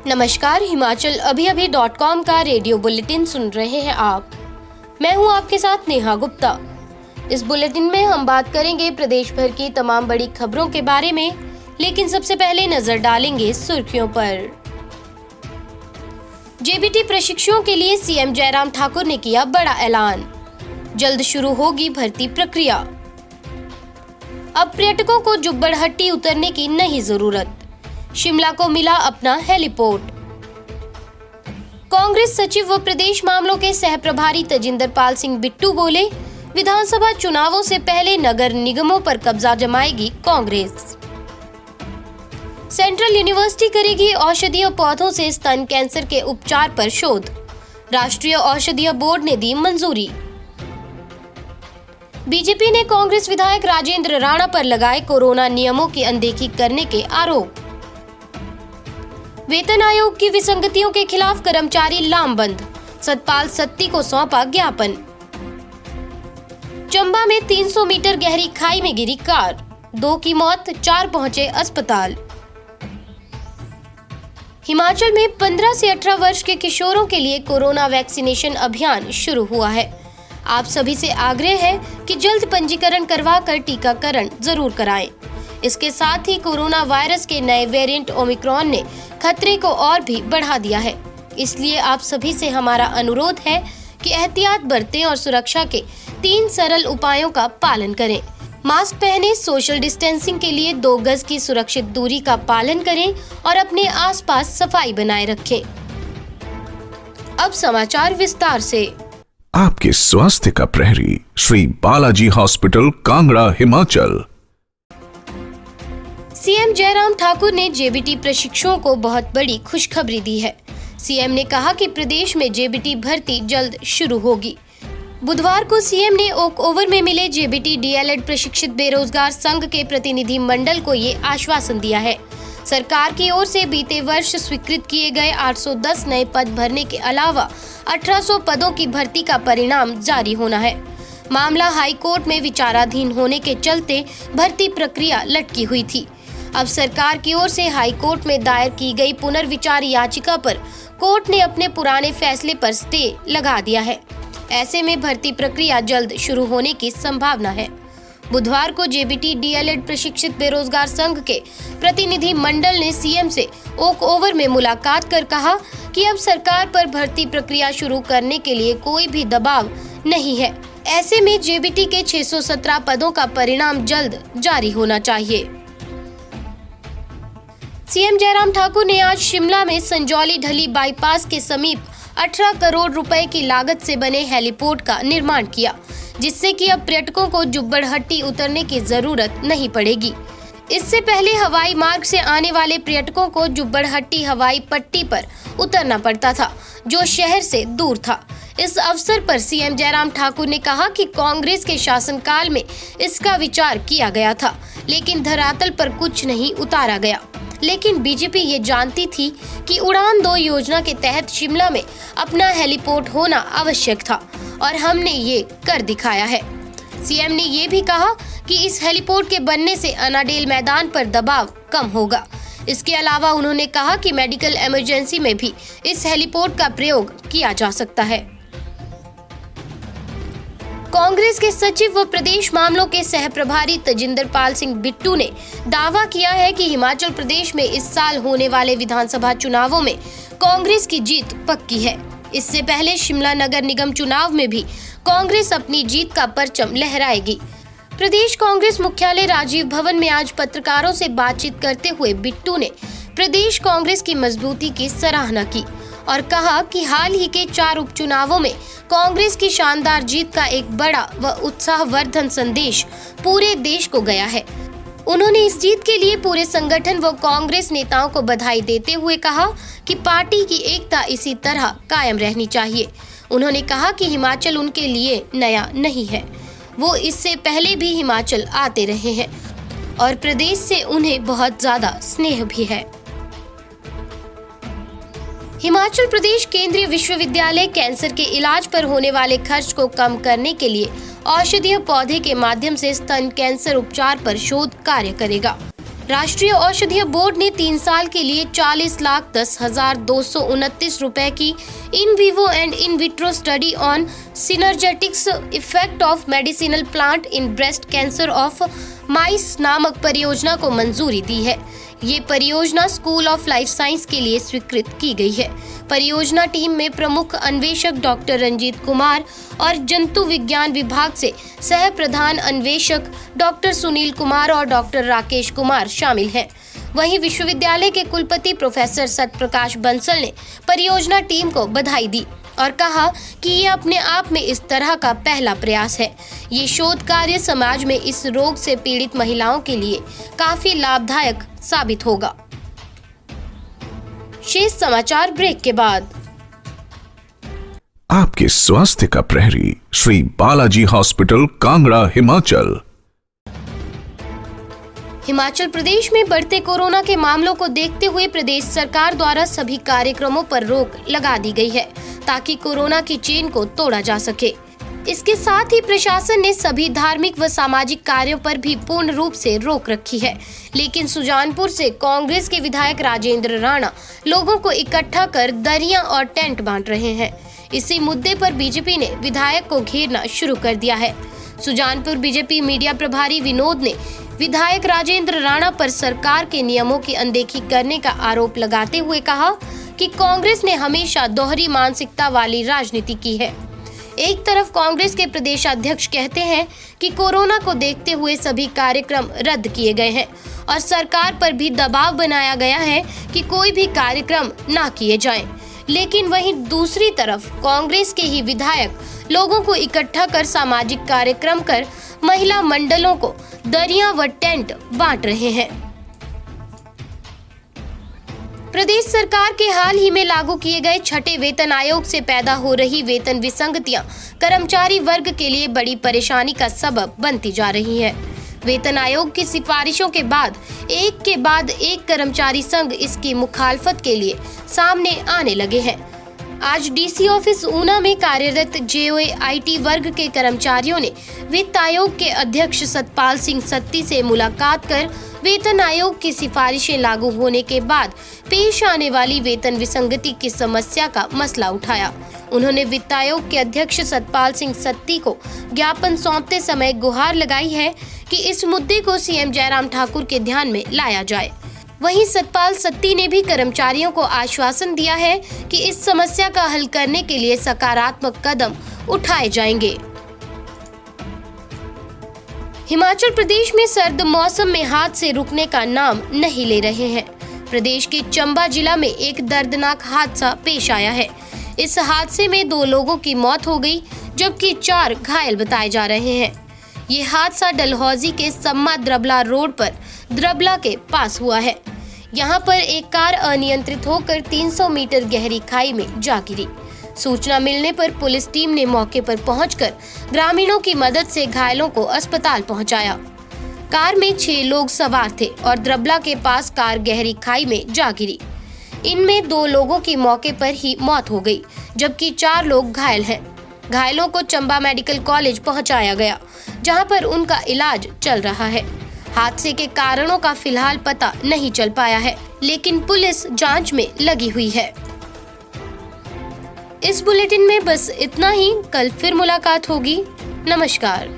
नमस्कार, himalabhi.com का radio bulletin सुन रहे हैं आप। मैं हूं आपके साथ नेहा गुप्ता। इस बुलेटिन में हम बात करेंगे प्रदेश भर की तमाम बड़ी खबरों के बारे में, लेकिन सबसे पहले नजर डालेंगे सुर्खियों पर। जेबीटी प्रशिक्षुओं के लिए सीएम जयराम ठाकुर ने किया बड़ा ऐलान, जल्द शुरू होगी भर्ती प्रक्रिया। अब पर्यटकों को जुब्बड़हट्टी उतरने की नहीं जरूरत, शिमला को मिला अपना हेलीपोर्ट। कांग्रेस सचिव व प्रदेश मामलों के सह प्रभारी तजिंदर पाल सिंह बिट्टू बोले, विधानसभा चुनावों से पहले नगर निगमों पर कब्जा जमाएगी कांग्रेस। सेंट्रल यूनिवर्सिटी करेगी औषधीय पौधों से स्तन कैंसर के उपचार पर शोध, राष्ट्रीय औषधीय बोर्ड ने दी मंजूरी। बीजेपी ने कांग्रेस विधायक राजेंद्र राणा पर लगाए कोरोना नियमों की अनदेखी करने के आरोप। वेतन आयोग की विसंगतियों के खिलाफ कर्मचारी लामबंद, सतपाल सत्ती को सौंपा ज्ञापन। चंबा में 300 मीटर गहरी खाई में गिरी कार, 2 की मौत, 4 पहुंचे अस्पताल। हिमाचल में 15 से 18 वर्ष के किशोरों के लिए कोरोना वैक्सीनेशन अभियान शुरू हुआ है। आप सभी से आग्रह है कि जल्द पंजीकरण करवाकर टीकाकरण जरूर कराएं। इसके साथ ही कोरोना वायरस के नए वेरिएंट ओमिक्रॉन ने खतरे को और भी बढ़ा दिया है, इसलिए आप सभी से हमारा अनुरोध है कि एहतियात बरतें और सुरक्षा के 3 सरल उपायों का पालन करें। मास्क पहनें, सोशल डिस्टेंसिंग के लिए 2 गज की सुरक्षित दूरी का पालन करें और अपने आसपास सफाई बनाए रखें। अब समाचार विस्तार से। आपके स्वास्थ्य का प्रहरी श्री बालाजी हॉस्पिटल, कांगड़ा, हिमाचल। सीएम जयराम ठाकुर ने जेबीटी प्रशिक्षुओं को बहुत बड़ी खुशखबरी दी है। सीएम ने कहा कि प्रदेश में जेबीटी भर्ती जल्द शुरू होगी। बुधवार को सीएम ने ओक ओवर में मिले जेबीटी डीएलएड प्रशिक्षित बेरोजगार संघ के प्रतिनिधि मंडल को ये आश्वासन दिया है। सरकार की ओर से बीते वर्ष स्वीकृत किए गए 810 नए पद भरने के अलावा 1800 पदों की भर्ती का परिणाम जारी होना है। मामला हाई कोर्ट में विचाराधीन होने के चलते भर्ती प्रक्रिया लटकी हुई थी। अब सरकार की ओर से हाई कोर्ट में दायर की गई पुनर्विचार याचिका पर कोर्ट ने अपने पुराने फैसले पर स्टे लगा दिया है। ऐसे में भर्ती प्रक्रिया जल्द शुरू होने की संभावना है। बुधवार को जेबीटी डीएलएड प्रशिक्षित बेरोजगार संघ के प्रतिनिधि मंडल ने सीएम से ओक ओवर में मुलाकात कर कहा कि अब सरकार पर भर्ती प्रक्रिया शुरू करने के लिए कोई भी दबाव नहीं है। ऐसे में जेबीटी के 617 पदों का परिणाम जल्द जारी होना चाहिए। सीएम जयराम ठाकुर ने आज शिमला में संजौली ढली बाईपास के समीप 18 करोड़ रुपए की लागत से बने हेलीपोर्ट का निर्माण किया, जिससे कि अब पर्यटकों को जुब्बड़हट्टी उतरने की जरूरत नहीं पड़ेगी। इससे पहले हवाई मार्ग से आने वाले पर्यटकों को जुब्बड़हट्टी हवाई पट्टी पर उतरना पड़ता था, जो शहर से दूर था। इस अवसर पर सीएम जयराम ठाकुर ने कहा कि कांग्रेस के शासनकाल में इसका विचार किया गया था, लेकिन धरातल पर कुछ नहीं उतारा गया। लेकिन बीजेपी ये जानती थी कि उड़ान 2 योजना के तहत शिमला में अपना हेलीपोर्ट होना आवश्यक था और हमने ये कर दिखाया है। सीएम ने ये भी कहा कि इस हेलीपोर्ट के बनने से अनाडेल मैदान पर दबाव कम होगा। इसके अलावा उन्होंने कहा कि मेडिकल इमरजेंसी में भी इस हेलीपोर्ट का प्रयोग किया जा सकता है। कांग्रेस के सचिव व प्रदेश मामलों के सह प्रभारी तजिंदर पाल सिंह बिट्टू ने दावा किया है कि हिमाचल प्रदेश में इस साल होने वाले विधानसभा चुनावों में कांग्रेस की जीत पक्की है। इससे पहले शिमला नगर निगम चुनाव में भी कांग्रेस अपनी जीत का परचम लहराएगी। प्रदेश कांग्रेस मुख्यालय राजीव भवन में आज पत्रकारों से बातचीत करते हुए बिट्टू ने प्रदेश कांग्रेस की मजबूती की सराहना की और कहा कि हाल ही के 4 उपचुनावों में कांग्रेस की शानदार जीत का एक बड़ा व उत्साहवर्धन संदेश पूरे देश को गया है। उन्होंने इस जीत के लिए पूरे संगठन व कांग्रेस नेताओं को बधाई देते हुए कहा कि पार्टी की एकता इसी तरह कायम रहनी चाहिए। उन्होंने कहा कि हिमाचल उनके लिए नया नहीं है, वो इससे पहले भी हिमाचल आते रहे हैं और प्रदेश से उन्हें बहुत ज्यादा स्नेह भी है। हिमाचल प्रदेश केंद्रीय विश्वविद्यालय कैंसर के इलाज पर होने वाले खर्च को कम करने के लिए औषधीय पौधे के माध्यम से स्तन कैंसर उपचार पर शोध कार्य करेगा। राष्ट्रीय औषधीय बोर्ड ने 3 साल के लिए 40,10,229 रुपए की in vivo and in vitro study on synergetics effect of medicinal plant in breast cancer of mice नामक परियोजना को मंजूरी दी है। ये परियोजना स्कूल ऑफ लाइफ साइंस के लिए स्वीकृत की गई है। परियोजना टीम में प्रमुख अन्वेषक डॉक्टर रंजीत कुमार और जंतु विज्ञान विभाग से सह प्रधान अन्वेषक डॉक्टर सुनील कुमार और डॉक्टर राकेश कुमार शामिल हैं। वहीं विश्वविद्यालय के कुलपति प्रोफेसर सत्यप्रकाश बंसल ने परियोजना टीम को बधाई दी और कहा कि ये अपने आप में इस तरह का पहला प्रयास है। ये शोध कार्य समाज में इस रोग से पीड़ित महिलाओं के लिए काफी लाभदायक साबित होगा। शेष समाचार ब्रेक के बाद। आपके स्वास्थ्य का प्रहरी श्री बालाजी हॉस्पिटल कांगड़ा हिमाचल। हिमाचल प्रदेश में बढ़ते कोरोना के मामलों को देखते हुए प्रदेश सरकार द्वारा सभी कार्यक्रमों पर रोक लगा दी गई है ताकि कोरोना की चेन को तोड़ा जा सके। इसके साथ ही प्रशासन ने सभी धार्मिक व सामाजिक कार्यों पर भी पूर्ण रूप से रोक रखी है। लेकिन सुजानपुर से कांग्रेस के विधायक राजेंद्र राणा लोगों को इकट्ठा कर दरियां और टेंट बांट रहे हैं। इसी मुद्दे पर बीजेपी ने विधायक को घेरना शुरू कर दिया है। सुजानपुर बीजेपी मीडिया प्रभारी विनोद ने विधायक राजेंद्र राणा पर सरकार के नियमों की अनदेखी करने का आरोप लगाते हुए कहा कि कांग्रेस ने हमेशा दोहरी मानसिकता वाली राजनीति की है। एक तरफ कांग्रेस के प्रदेश अध्यक्ष कहते हैं कि कोरोना को देखते हुए सभी कार्यक्रम रद्द किए गए हैं और सरकार पर भी दबाव बनाया गया है कि कोई भी कार्यक्रम ना किए जाएं। लेकिन वहीं दूसरी तरफ कांग्रेस के ही विधायक लोगों को इकट्ठा कर सामाजिक कार्यक्रम कर महिला मंडलों को दरिया व टेंट बांट रहे हैं। प्रदेश सरकार के हाल ही में लागू किए गए छठे वेतन आयोग से पैदा हो रही वेतन विसंगतियां कर्मचारी वर्ग के लिए बड़ी परेशानी का सबब बनती जा रही है। वेतन आयोग की सिफारिशों के बाद एक कर्मचारी संघ इसकी मुखालफत के लिए सामने आने लगे हैं। आज डीसी ऑफिस ऊना में कार्यरत जेओआईटी वर्ग के कर्मचारियों ने वित्त आयोग के अध्यक्ष सतपाल सिंह सत्ती से मुलाकात कर वेतन आयोग की सिफारिशें लागू होने के बाद पेश आने वाली वेतन विसंगति की समस्या का मसला उठाया। उन्होंने वित्त आयोग के अध्यक्ष सतपाल सिंह सत्ती को ज्ञापन सौंपते समय गुहार लगाई है कि इस मुद्दे को सीएम जयराम ठाकुर के ध्यान में लाया जाए। वहीं सतपाल सत्ती ने भी कर्मचारियों को आश्वासन दिया है कि इस समस्या का हल करने के लिए सकारात्मक कदम उठाए जाएंगे। हिमाचल प्रदेश में सर्द मौसम में हादसे रुकने का नाम नहीं ले रहे हैं। प्रदेश के चंबा जिला में एक दर्दनाक हादसा पेश आया है। इस हादसे में 2 लोगों की मौत हो गई जबकि 4 घायल बताए जा रहे हैं। ये हादसा डलहौजी के सम्मा द्रबला रोड पर द्रबला के पास हुआ है। यहाँ पर एक कार अनियंत्रित होकर 300 मीटर गहरी खाई में जा गिरी। सूचना मिलने पर पुलिस टीम ने मौके पर पहुंचकर ग्रामीणों की मदद से घायलों को अस्पताल पहुंचाया। कार में 6 लोग सवार थे और द्रबला के पास कार गहरी खाई में जा गिरी। इनमें 2 लोगों की मौके पर ही मौत हो गई जबकि 4 लोग घायल हैं। घायलों को चंबा मेडिकल कॉलेज पहुंचाया गया जहां पर उनका इलाज चल रहा है। हादसे के कारणों का फिलहाल पता नहीं चल पाया है, लेकिन पुलिस जांच में लगी हुई है। इस बुलेटिन में बस इतना ही। कल फिर मुलाकात होगी। नमस्कार।